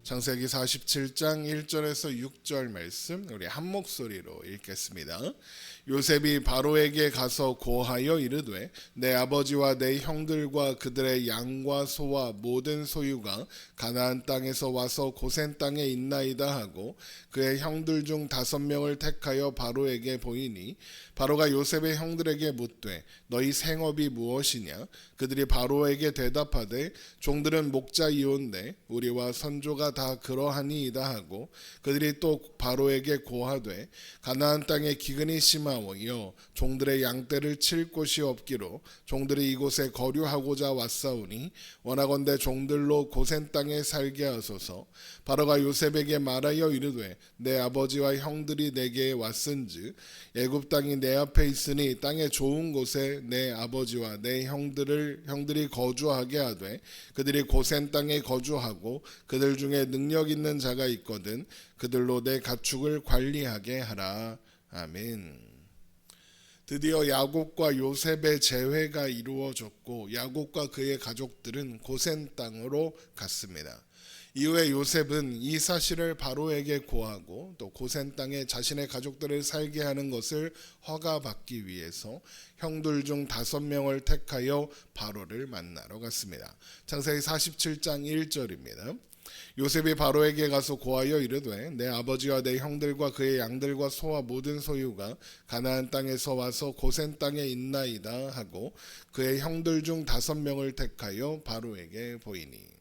창세기 47장 1절에서 6절 말씀 우리 한 목소리로 읽겠습니다. 요셉이 바로에게 가서 고하여 이르되 내 아버지와 내 형들과 그들의 양과 소와 모든 소유가 가나안 땅에서 와서 고센 땅에 있나이다 하고 그의 형들 중 5명을 택하여 바로에게 보이니 바로가 요셉의 형들에게 묻되 너희 생업이 무엇이냐? 그들이 바로에게 대답하되 종들은 목자이온데 우리와 선조가 다 그러하니이다 하고 그들이 또 바로에게 고하되 가나안 땅에 기근이 심하여 종들의 양떼를 칠 곳이 없기로 종들이 이곳에 거류하고자 왔사오니 원하건대 종들로 고센 땅에 살게 하소서. 바로가 요셉에게 말하여 이르되 내 아버지와 형들이 내게 왔은즉 애굽 땅이 내 앞에 있으니 땅의 좋은 곳에 내 아버지와 내 형들이 거주하게 하되 그들이 고센 땅에 거주하고 그들 중에 능력 있는 자가 있거든 그들로 내 가축을 관리하게 하라. 아멘. 드디어 야곱과 요셉의 재회가 이루어졌고 야곱과 그의 가족들은 고센 땅으로 갔습니다. 이후에 요셉은 이 사실을 바로에게 고하고 또 고센 땅에 자신의 가족들을 살게 하는 것을 허가받기 위해서 형들 중 5명을 택하여 바로를 만나러 갔습니다. 창세기 47장 1절입니다. 요셉이 바로에게 가서 고하여 이르되 내 아버지와 내 형들과 그의 양들과 소와 모든 소유가 가나안 땅에서 와서 고센 땅에 있나이다 하고 그의 형들 중 5명을 택하여 바로에게 보이니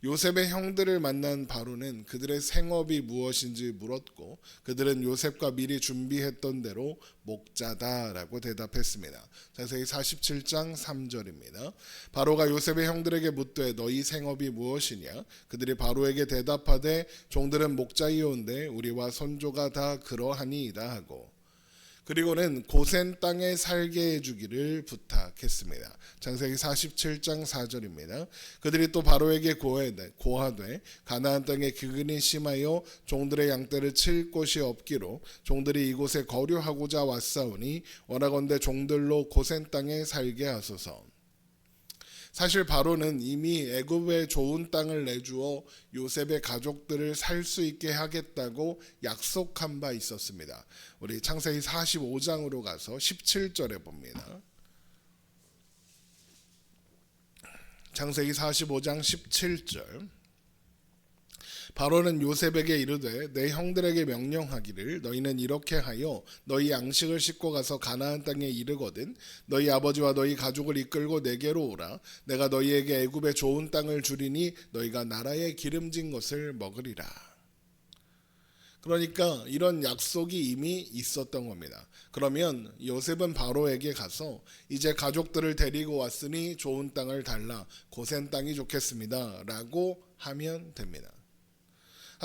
요셉의 형들을 만난 바로는 그들의 생업이 무엇인지 물었고 그들은 요셉과 미리 준비했던 대로 목자다라고 대답했습니다. 창세기 47장 3절입니다. 바로가 요셉의 형들에게 묻되 너희 생업이 무엇이냐? 그들이 바로에게 대답하되 종들은 목자이온데 우리와 선조가 다 그러하니이다 하고 그리고는 고센 땅에 살게 해주기를 부탁했습니다. 창세기 47장 4절입니다. 그들이 또 바로에게 고하되 가나안 땅에 기근이 심하여 종들의 양떼를 칠 곳이 없기로 종들이 이곳에 거류하고자 왔사오니 원하건대 종들로 고센 땅에 살게 하소서. 사실 바로는 이미 애굽에 좋은 땅을 내주어 요셉의 가족들을 살 수 있게 하겠다고 약속한 바 있었습니다. 우리 창세기 45장으로 가서 17절에 봅니다. 창세기 45장 17절. 바로는 요셉에게 이르되 내 형들에게 명령하기를 너희는 이렇게 하여 너희 양식을 싣고 가서 가나안 땅에 이르거든 너희 아버지와 너희 가족을 이끌고 내게로 오라. 내가 너희에게 애굽의 좋은 땅을 주리니 너희가 나라의 기름진 것을 먹으리라. 그러니까 이런 약속이 이미 있었던 겁니다. 그러면 요셉은 바로에게 가서 이제 가족들을 데리고 왔으니 좋은 땅을 달라 고센 땅이 좋겠습니다 라고 하면 됩니다.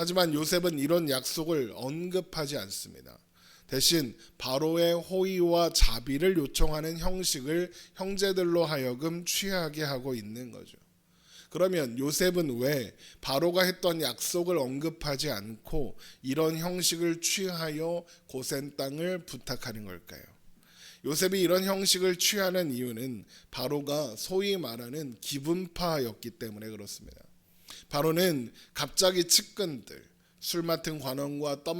하지만 요셉은 이런 약속을 언급하지 않습니다. 대신 바로의 호의와 자비를 요청하는 형식을 형제들로 하여금 취하게 하고 있는 거죠. 그러면 요셉은 왜 바로가 했던 약속을 언급하지 않고 이런 형식을 취하여 고센 땅을 부탁하는 걸까요? 요셉이 이런 형식을 취하는 이유는 바로가 소위 말하는 기분파였기 때문에 그렇습니다. 바로는 갑자기 측근들, 술 맡은 관원과 떡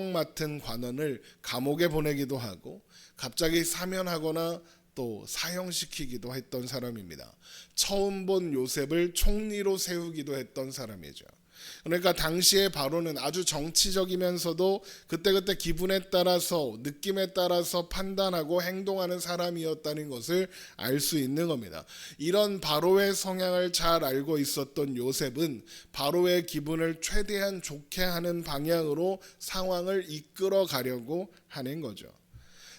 맡은 관원을 감옥에 보내기도 하고 갑자기 사면하거나 또 사형시키기도 했던 사람입니다. 처음 본 요셉을 총리로 세우기도 했던 사람이죠. 그러니까 당시에 바로는 아주 정치적이면서도 그때그때 기분에 따라서 느낌에 따라서 판단하고 행동하는 사람이었다는 것을 알 수 있는 겁니다. 이런 바로의 성향을 잘 알고 있었던 요셉은 바로의 기분을 최대한 좋게 하는 방향으로 상황을 이끌어 가려고 하는 거죠.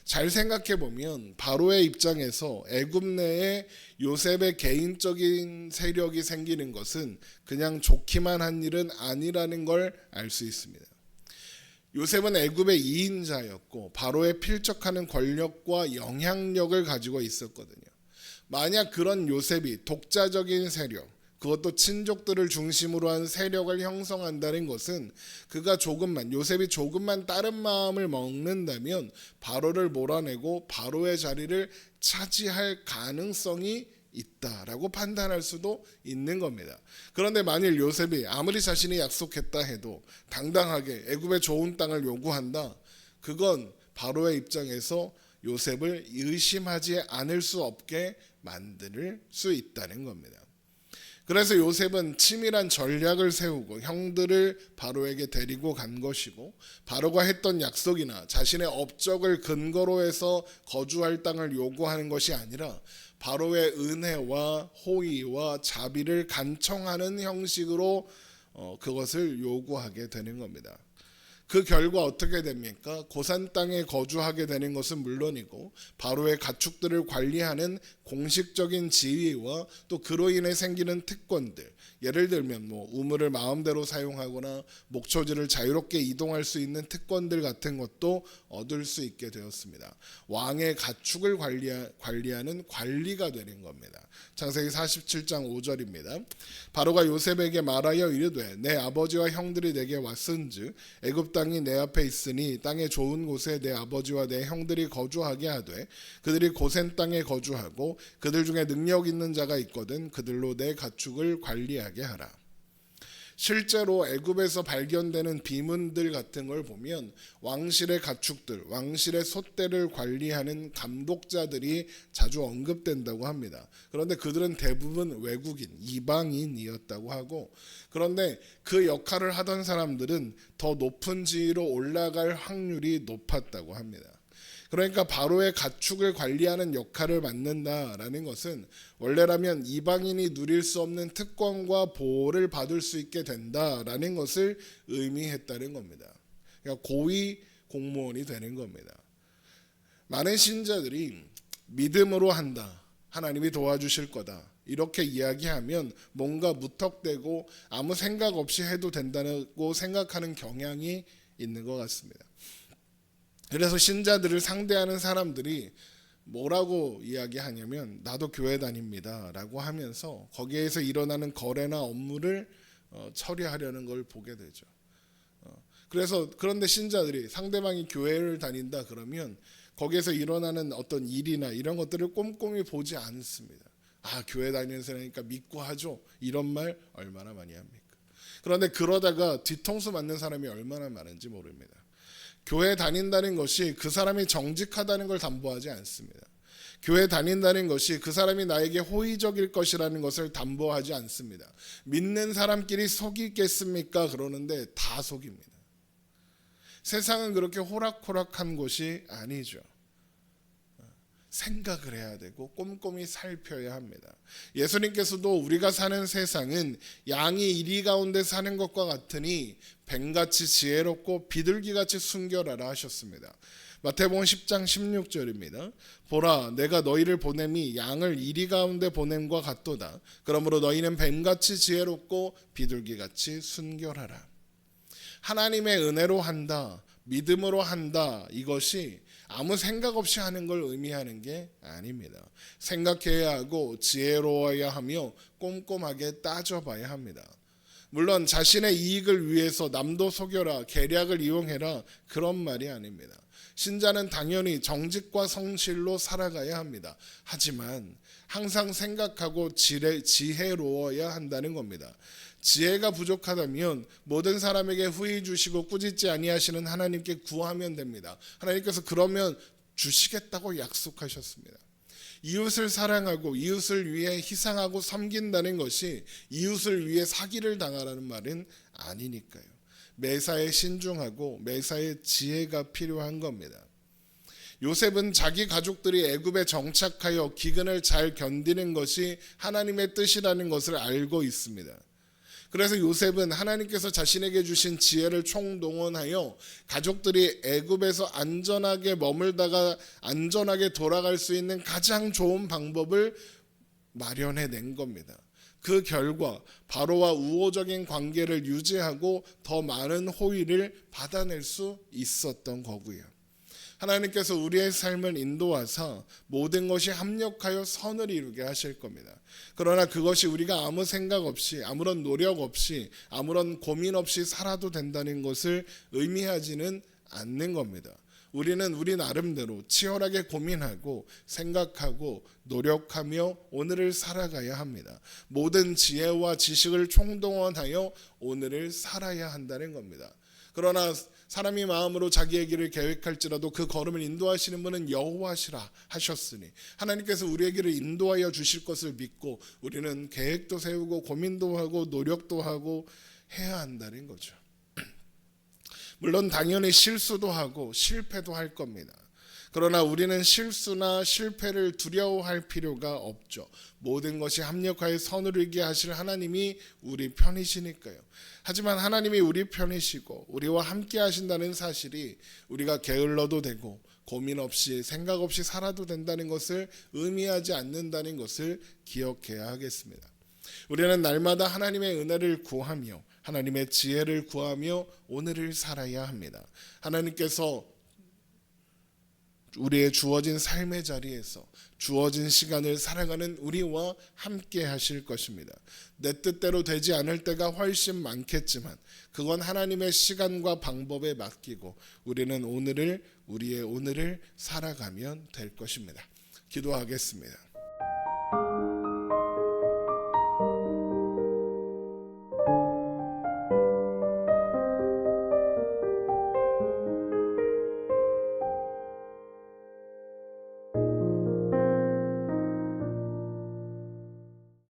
잘 생각해 보면 바로의 입장에서 애굽 내에 요셉의 개인적인 세력이 생기는 것은 그냥 좋기만 한 일은 아니라는 걸 알 수 있습니다. 요셉은 애굽의 2인자였고 바로에 필적하는 권력과 영향력을 가지고 있었거든요. 만약 그런 요셉이 독자적인 세력, 그것도 친족들을 중심으로 한 세력을 형성한다는 것은 요셉이 조금만 다른 마음을 먹는다면 바로를 몰아내고 바로의 자리를 차지할 가능성이 있다라고 판단할 수도 있는 겁니다. 그런데 만일 요셉이 아무리 자신이 약속했다 해도 당당하게 애굽의 좋은 땅을 요구한다, 그건 바로의 입장에서 요셉을 의심하지 않을 수 없게 만들 수 있다는 겁니다. 그래서 요셉은 치밀한 전략을 세우고 형들을 바로에게 데리고 간 것이고, 바로가 했던 약속이나 자신의 업적을 근거로 해서 거주할 땅을 요구하는 것이 아니라 바로의 은혜와 호의와 자비를 간청하는 형식으로 그것을 요구하게 되는 겁니다. 그 결과 어떻게 됩니까? 고산 땅에 거주하게 되는 것은 물론이고, 바로의 가축들을 관리하는 공식적인 지위와 또 그로 인해 생기는 특권들, 예를 들면 우물을 마음대로 사용하거나 목초지를 자유롭게 이동할 수 있는 특권들 같은 것도 얻을 수 있게 되었습니다. 왕의 가축을 관리하는 관리가 되는 겁니다. 창세기 47장 5절입니다. 바로가 요셉에게 말하여 이르되 내 아버지와 형들이 내게 왔은즉 애굽 땅이 내 앞에 있으니 땅의 좋은 곳에 내 아버지와 내 형들이 거주하게 하되 그들이 고센 땅에 거주하고 그들 중에 능력 있는 자가 있거든 그들로 내 가축을 관리하게 하라. 실제로 애굽에서 발견되는 비문들 같은 걸 보면 왕실의 가축들, 왕실의 솥대를 관리하는 감독자들이 자주 언급된다고 합니다. 그런데 그들은 대부분 외국인, 이방인이었다고 하고, 그런데 그 역할을 하던 사람들은 더 높은 지위로 올라갈 확률이 높았다고 합니다. 그러니까 바로의 가축을 관리하는 역할을 맡는다라는 것은 원래라면 이방인이 누릴 수 없는 특권과 보호를 받을 수 있게 된다라는 것을 의미했다는 겁니다. 그러니까 고위 공무원이 되는 겁니다. 많은 신자들이 믿음으로 한다, 하나님이 도와주실 거다, 이렇게 이야기하면 뭔가 무턱대고 아무 생각 없이 해도 된다고 생각하는 경향이 있는 것 같습니다. 그래서 신자들을 상대하는 사람들이 뭐라고 이야기하냐면 나도 교회 다닙니다 라고 하면서 거기에서 일어나는 거래나 업무를 처리하려는 걸 보게 되죠. 그런데 신자들이 상대방이 교회를 다닌다 그러면 거기에서 일어나는 어떤 일이나 이런 것들을 꼼꼼히 보지 않습니다. 교회 다니는 사람이니까 믿고 하죠, 이런 말 얼마나 많이 합니까? 그런데 그러다가 뒤통수 맞는 사람이 얼마나 많은지 모릅니다. 교회 다닌다는 것이 그 사람이 정직하다는 걸 담보하지 않습니다. 교회 다닌다는 것이 그 사람이 나에게 호의적일 것이라는 것을 담보하지 않습니다. 믿는 사람끼리 속이겠습니까? 그러는데 다 속입니다. 세상은 그렇게 호락호락한 곳이 아니죠. 생각을 해야 되고 꼼꼼히 살펴야 합니다. 예수님께서도 우리가 사는 세상은 양이 이리 가운데 사는 것과 같으니 뱀같이 지혜롭고 비둘기같이 순결하라 하셨습니다. 마태복음 10장 16절입니다. 보라, 내가 너희를 보냄이 양을 이리 가운데 보냄과 같도다. 그러므로 너희는 뱀같이 지혜롭고 비둘기같이 순결하라. 하나님의 은혜로 한다, 믿음으로 한다, 이것이 아무 생각 없이 하는 걸 의미하는 게 아닙니다. 생각해야 하고 지혜로워야 하며 꼼꼼하게 따져봐야 합니다. 물론 자신의 이익을 위해서 남도 속여라, 계략을 이용해라, 그런 말이 아닙니다. 신자는 당연히 정직과 성실로 살아가야 합니다. 하지만 항상 생각하고 지혜로워야 한다는 겁니다. 지혜가 부족하다면 모든 사람에게 후히 주시고 꾸짖지 아니하시는 하나님께 구하면 됩니다. 하나님께서 그러면 주시겠다고 약속하셨습니다. 이웃을 사랑하고 이웃을 위해 희생하고 섬긴다는 것이 이웃을 위해 사기를 당하라는 말은 아니니까요. 매사에 신중하고 매사에 지혜가 필요한 겁니다. 요셉은 자기 가족들이 애굽에 정착하여 기근을 잘 견디는 것이 하나님의 뜻이라는 것을 알고 있습니다. 그래서 요셉은 하나님께서 자신에게 주신 지혜를 총동원하여 가족들이 애굽에서 안전하게 머물다가 안전하게 돌아갈 수 있는 가장 좋은 방법을 마련해낸 겁니다. 그 결과 바로와 우호적인 관계를 유지하고 더 많은 호의를 받아낼 수 있었던 거고요. 하나님께서 우리의 삶을 인도하사 모든 것이 합력하여 선을 이루게 하실 겁니다. 그러나 그것이 우리가 아무 생각 없이, 아무런 노력 없이, 아무런 고민 없이 살아도 된다는 것을 의미하지는 않는 겁니다. 우리는 우리 나름대로 치열하게 고민하고 생각하고 노력하며 오늘을 살아가야 합니다. 모든 지혜와 지식을 총동원하여 오늘을 살아야 한다는 겁니다. 그러나 사람이 마음으로 자기의 길을 계획할지라도 그 걸음을 인도하시는 분은 여호와시라 하셨으니 하나님께서 우리의 길을 인도하여 주실 것을 믿고 우리는 계획도 세우고 고민도 하고 노력도 하고 해야 한다는 거죠. 물론 당연히 실수도 하고 실패도 할 겁니다. 그러나 우리는 실수나 실패를 두려워할 필요가 없죠. 모든 것이 합력하여 선을 이루게 하실 하나님이 우리 편이시니까요. 하지만 하나님이 우리 편이시고 우리와 함께 하신다는 사실이 우리가 게을러도 되고 고민 없이 생각 없이 살아도 된다는 것을 의미하지 않는다는 것을 기억해야 하겠습니다. 우리는 날마다 하나님의 은혜를 구하며 하나님의 지혜를 구하며 오늘을 살아야 합니다. 하나님께서 우리의 주어진 삶의 자리에서 주어진 시간을 살아가는 우리와 함께 하실 것입니다. 내 뜻대로 되지 않을 때가 훨씬 많겠지만 그건 하나님의 시간과 방법에 맡기고 우리는 우리의 오늘을 살아가면 될 것입니다. 기도하겠습니다.